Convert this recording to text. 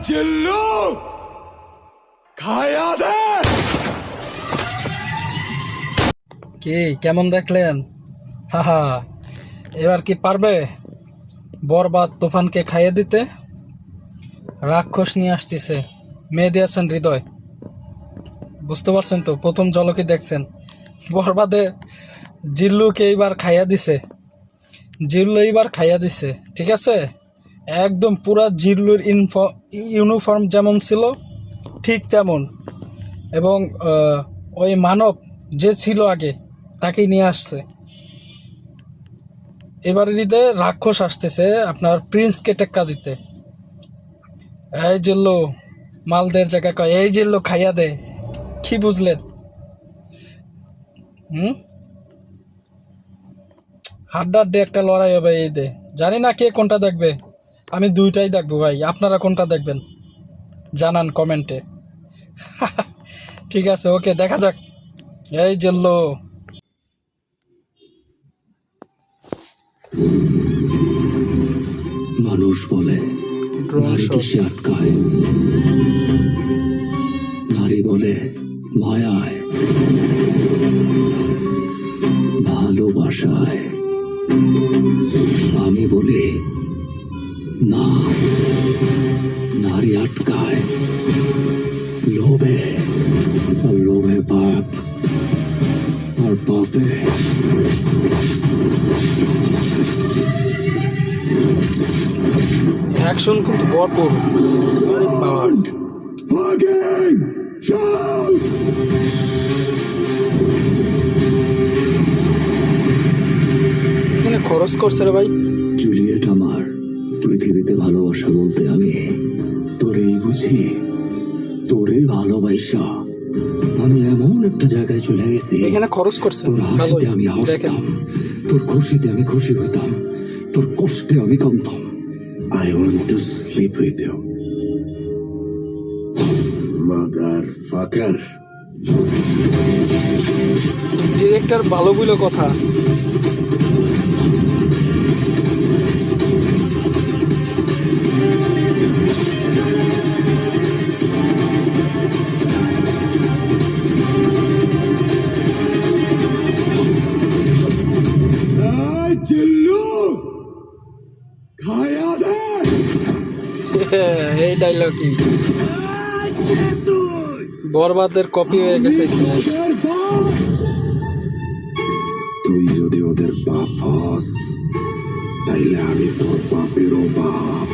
জিল্লু খায়া দে। কি কেমন দেখলেন? হাহা, এবার কি পারবে বরবাদ তুফানকে খাইয়ে দিতে? রাক্ষস নিয়ে আসতেছে, মেয়ে দিয়েছেন হৃদয়। বুঝতে পারছেন তো? প্রথম ঝলকে দেখছেন বরবাদে জিল্লুকে এইবার খাইয়া দিছে। জিল্লু এইবার খাইয়া দিছে, ঠিক আছে? একদম পুরা জিল্লুর ইউনিফর্ম যেমন ছিল ঠিক তেমন, এবং ওই মানব যে ছিল আগে তাকেই নিয়ে আসছে। এবারে ঈদে রাক্ষস আসতেছে আপনার প্রিন্সকে টেক্কা দিতে। এই জিল্লু মালদের জায়গায় কয় এই জিল্লু খাইয়া দে। কি বুঝলেন? হাড্ডাড্ডি একটা লড়াই হবে এই দে। জানি না কে কোনটা দেখবে, আমি দুইটাই দেখবো ভাই। আপনারা কোনটা দেখবেন জানান কমেন্টে। ঠিক আছে, ওকে, দেখা যাক। এই জিল্লু মানুষ বলে নারী কিসে আটকায়, নারী বলে মায়ায়, ভালোবাসায়। আমি বলি না, নারী আটকায় লোভে, আর লোভে পাপ, আর পাপে অ্যাকশন কিন্তু ভরপুর। আরে বাবা, এখানে খরচ করছে রে ভাই। জুলিয়েট আমার, পৃথিবীতে ভালোবাসা বলতে আমি তোরেই বুঝি। তোরে ভালোবাসা আমি এমন একটা জায়গায় চলে গেছি, এখানে খরচ করছে তোর হাসিতে আমি হাসতাম, তোর খুশিতে আমি খুশি হইতাম, তোর কষ্টে আমি কাঁদতাম। I want to sleep with you, motherfucker. Director ভালো বইল কথা। জিল্লু খায়া দে। এই ডায়লগই বরবাদের কপি হয়ে গেছে। তুই যদি ওদের বাপ হস, তাইলে আমি তোর বাপেরও বাপ।